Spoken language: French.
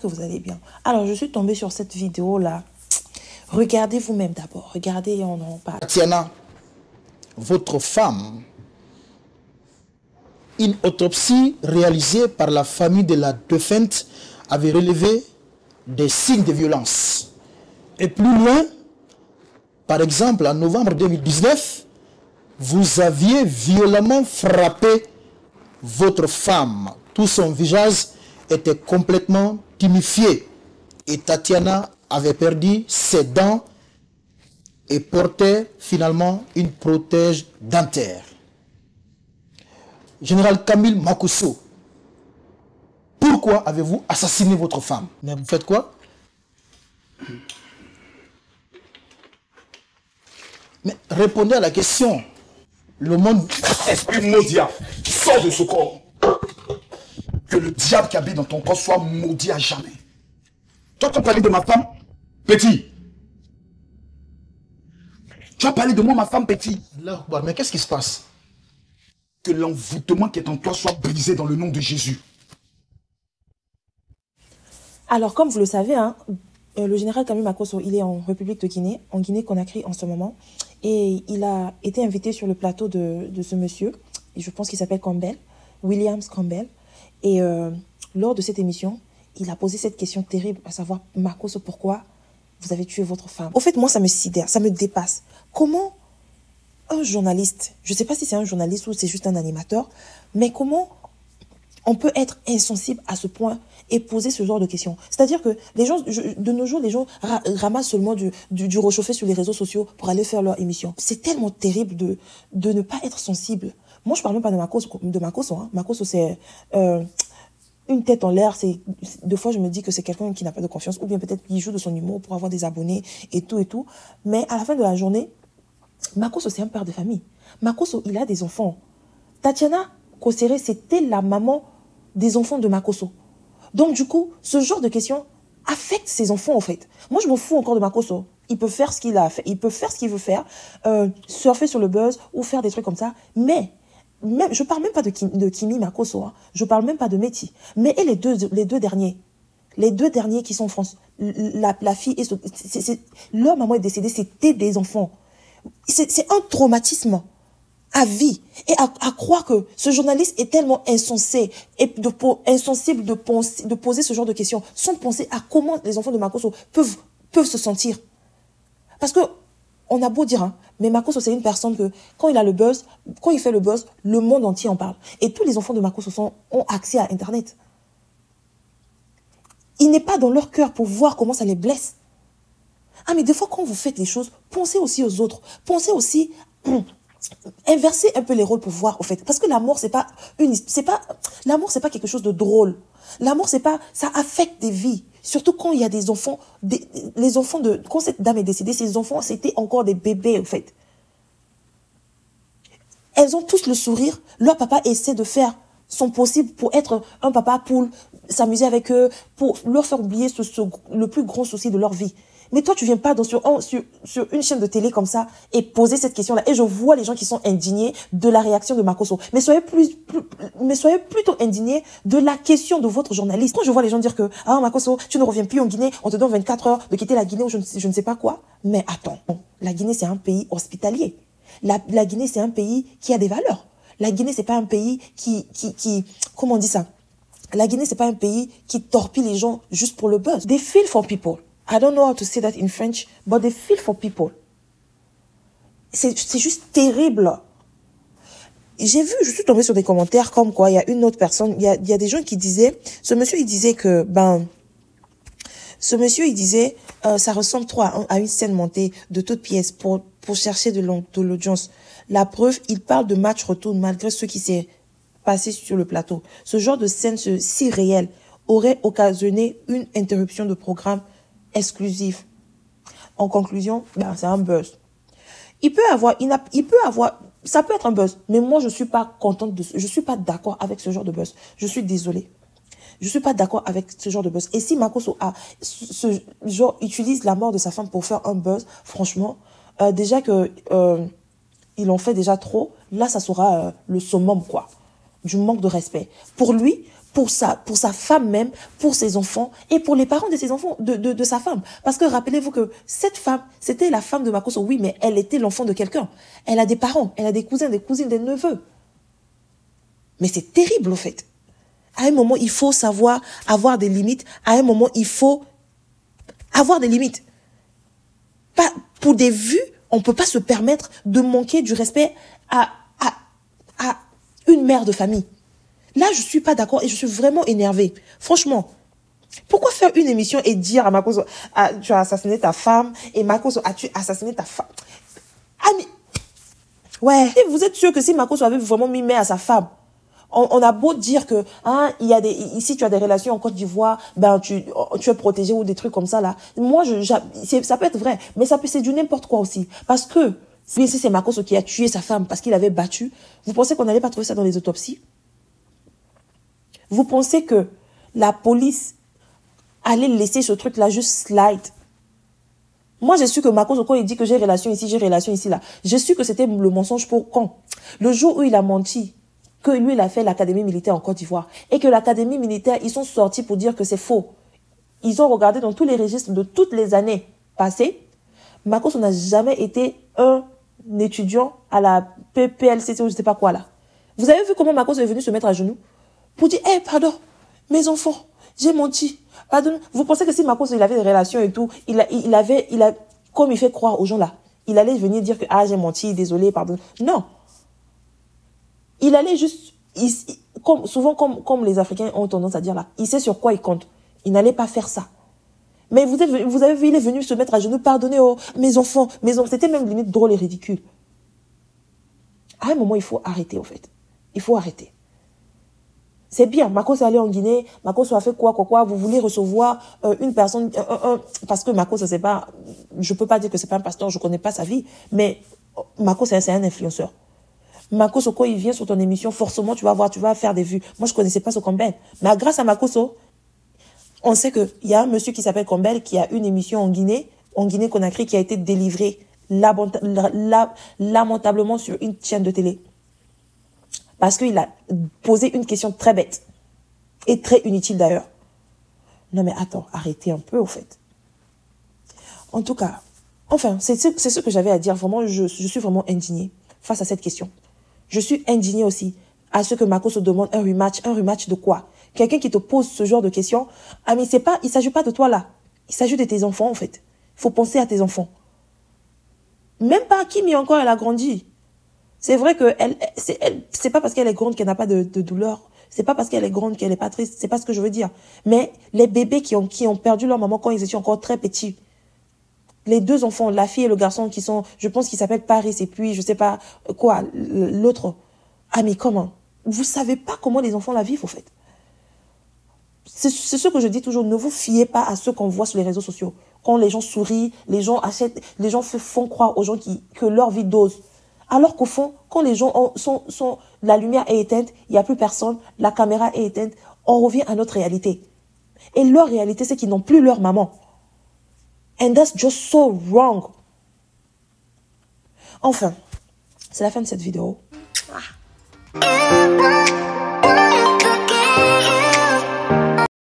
que vous allez bien. Alors, je suis tombée sur cette vidéo-là. Regardez vous-même d'abord. Regardez et on en parle. Tatiana, votre femme, une autopsie réalisée par la famille de la défunte avait relevé des signes de violence. Et plus loin, par exemple, en novembre 2019, vous aviez violemment frappé votre femme. Tout son visage était complètement tuméfié. Et Tatiana avait perdu ses dents et portait finalement une prothèse dentaire. Général Camille Makosso, pourquoi avez-vous assassiné votre femme? Mais vous faites quoi? Mais répondez à la question. Le monde... Esprit maudit, sors de ce corps. Que le diable qui habite dans ton corps soit maudit à jamais. Toi, tu as parlé de ma femme, petit. Tu as parlé de moi, ma femme, petit. Là, mais qu'est-ce qui se passe? Que l'envoûtement qui est en toi soit brisé dans le nom de Jésus. Alors, comme vous le savez, hein, le général Camille Makosso, il est en République de Guinée, en Guinée-Conakry en ce moment. Et il a été invité sur le plateau de ce monsieur, et je pense qu'il s'appelle Campbell, Williams Campbell. Et lors de cette émission, il a posé cette question terrible, à savoir, Makosso, pourquoi vous avez tué votre femme? Au fait, moi, ça me sidère, ça me dépasse. Comment un journaliste, je ne sais pas si c'est un journaliste ou c'est juste un animateur, mais comment on peut être insensible à ce point et poser ce genre de questions? C'est-à-dire que les gens, de nos jours, les gens ramassent seulement du réchauffé sur les réseaux sociaux pour aller faire leur émission. C'est tellement terrible de ne pas être sensible. Moi, je ne parle même pas de Makosso. Hein. Makosso, c'est une tête en l'air. Deux fois, je me dis que c'est quelqu'un qui n'a pas de confiance, ou bien peut-être qu'il joue de son humour pour avoir des abonnés et tout et tout. Mais à la fin de la journée, Makosso, c'est un père de famille. Makosso, il a des enfants. Tatiana Kosere, c'était la maman des enfants de Makosso. Donc, du coup, ce genre de questions affecte ses enfants, en fait. Moi, je me fous encore de Makosso. Il peut faire ce qu'il a fait. Il peut faire ce qu'il veut faire. Surfer sur le buzz ou faire des trucs comme ça. Mais, je parle même pas de Kimi Makosso. Hein. Je parle même pas de Meti. Mais et les deux derniers. Les deux derniers qui sont en France. La fille et leur maman est décédée. C'était des enfants. C'est un traumatisme à vie. Et à croire que ce journaliste est tellement insensé et insensible de poser ce genre de questions sans penser à comment les enfants de Makosso peuvent se sentir. Parce que on a beau dire, hein, mais Makosso, c'est une personne que quand il a le buzz, quand il fait le buzz, le monde entier en parle. Et tous les enfants de Makosso ont accès à Internet. Il n'est pas dans leur cœur pour voir comment ça les blesse. Ah, mais des fois, quand vous faites les choses, pensez aussi aux autres. Pensez aussi, inverser un peu les rôles pour voir, au fait. Parce que l'amour, l'amour, c'est pas quelque chose de drôle. L'amour, ça affecte des vies. Surtout quand il y a des enfants, quand cette dame est décédée, ces enfants, c'était encore des bébés, au fait. Elles ont tous le sourire. Leur papa essaie de faire son possible pour être un papa, pour s'amuser avec eux, pour leur faire oublier le plus gros souci de leur vie. Mais toi, tu viens pas sur une chaîne de télé comme ça et poser cette question-là. Et je vois les gens qui sont indignés de la réaction de Makosso. Mais soyez plutôt indignés de la question de votre journaliste. Quand je vois les gens dire que, ah, Makosso, tu ne reviens plus en Guinée, on te donne 24 heures de quitter la Guinée ou je ne sais pas quoi. Mais attends, la Guinée, c'est un pays hospitalier. La Guinée, c'est un pays qui a des valeurs. La Guinée, c'est pas un pays comment on dit ça? La Guinée, c'est pas un pays qui torpille les gens juste pour le buzz. They feel for people. I don't know how to say that in French, but they feel for people. C'est juste terrible. Je suis tombée sur des commentaires comme quoi il y a une autre personne, il y a des gens qui disaient, ce monsieur il disait ça ressemble trop à une scène montée de toutes pièces pour chercher de l'audience. La preuve, il parle de match retour malgré ce qui s'est passé sur le plateau. Ce genre de scène si réelle aurait occasionné une interruption de programme exclusif. En conclusion, c'est un buzz. Ça peut être un buzz, mais moi je suis pas contente je suis pas d'accord avec ce genre de buzz. Je suis désolée. Je suis pas d'accord avec ce genre de buzz. Et si Makosso utilise la mort de sa femme pour faire un buzz, franchement, déjà que ils l'ont fait déjà trop, là ça sera le summum quoi, du manque de respect pour lui, pour sa femme même, pour ses enfants et pour les parents de ses enfants, de sa femme. Parce que rappelez-vous que cette femme, c'était la femme de Makosso, oui, mais elle était l'enfant de quelqu'un. Elle a des parents, elle a des cousins, des cousines, des neveux. Mais c'est terrible, au fait. À un moment, il faut savoir avoir des limites. À un moment, il faut avoir des limites. Pas, pour des vues, on ne peut pas se permettre de manquer du respect à une mère de famille. Là, je ne suis pas d'accord et je suis vraiment énervée. Franchement, pourquoi faire une émission et dire à Makosso, tu as assassiné ta femme et Makosso, as-tu assassiné ta femme? Ah, mais... Ouais. Et vous êtes sûr que si Makosso avait vraiment mis main à sa femme, on a beau dire que ici tu as des relations en Côte d'Ivoire, ben tu es protégé ou des trucs comme ça là. Moi, ça peut être vrai, mais c'est du n'importe quoi aussi. Parce que si c'est Makosso qui a tué sa femme parce qu'il avait battu, vous pensez qu'on n'allait pas trouver ça dans les autopsies? Vous pensez que la police allait laisser ce truc-là juste slide? Moi, j'ai su que Makosso, quand il dit que j'ai relation ici, là, j'ai su que c'était le mensonge pour quand? Le jour où il a menti, que lui, il a fait l'académie militaire en Côte d'Ivoire, et que l'académie militaire, ils sont sortis pour dire que c'est faux. Ils ont regardé dans tous les registres de toutes les années passées. Makosso n'a jamais été un étudiant à la PPLCC ou je ne sais pas quoi là. Vous avez vu comment Makosso est venu se mettre à genoux pour dire, pardon, mes enfants, j'ai menti. Pardon. Vous pensez que si Makosso, il avait des relations et tout, comme il fait croire aux gens là, il allait venir dire que, j'ai menti, désolé, pardon. Non. Il allait juste, comme les Africains ont tendance à dire là, il sait sur quoi il compte. Il n'allait pas faire ça. Mais vous avez vu, il est venu se mettre à genoux, pardonnez, mes enfants. C'était même limite drôle et ridicule. À un moment, il faut arrêter, au fait. Il faut arrêter. C'est bien, Makosso est allé en Guinée, Makosso a fait quoi, vous voulez recevoir une personne, parce que Makosso, c'est pas, je peux pas dire que c'est pas un pasteur, je connais pas sa vie, mais Makosso, c'est un influenceur. Makosso, quand il vient sur ton émission, forcément, tu vas voir, tu vas faire des vues. Moi, je connaissais pas ce Campbell. Mais grâce à Makosso, on sait qu'il y a un monsieur qui s'appelle Campbell qui a une émission en Guinée-Conakry, qui a été délivrée lamentablement sur une chaîne de télé. Parce qu'il a posé une question très bête. Et très inutile d'ailleurs. Non mais attends, arrêtez un peu au fait. En tout cas, enfin, c'est ce que j'avais à dire. Vraiment, je suis vraiment indignée face à cette question. Je suis indignée aussi à ce que Makosso demande un rematch. Un rematch de quoi? Quelqu'un qui te pose ce genre de questions. Ah mais il s'agit pas de toi là. Il s'agit de tes enfants en fait. Il faut penser à tes enfants. Même pas Kimi encore, elle a grandi. C'est vrai que c'est pas parce qu'elle est grande qu'elle n'a pas de douleur. C'est pas parce qu'elle est grande qu'elle est pas triste. C'est pas ce que je veux dire. Mais les bébés qui ont perdu leur maman quand ils étaient encore très petits. Les deux enfants, la fille et le garçon qui sont, je pense qu'ils s'appellent Paris et puis je sais pas quoi, l'autre. Ah mais comment? Vous savez pas comment les enfants la vivent au fait. C'est ce que je dis toujours, ne vous fiez pas à ce qu'on voit sur les réseaux sociaux. Quand les gens sourient, les gens achètent, les gens font croire aux gens que leur vie dose. Alors qu'au fond, quand les gens la lumière est éteinte, il n'y a plus personne, la caméra est éteinte, on revient à notre réalité. Et leur réalité, c'est qu'ils n'ont plus leur maman. And that's just so wrong. Enfin, c'est la fin de cette vidéo.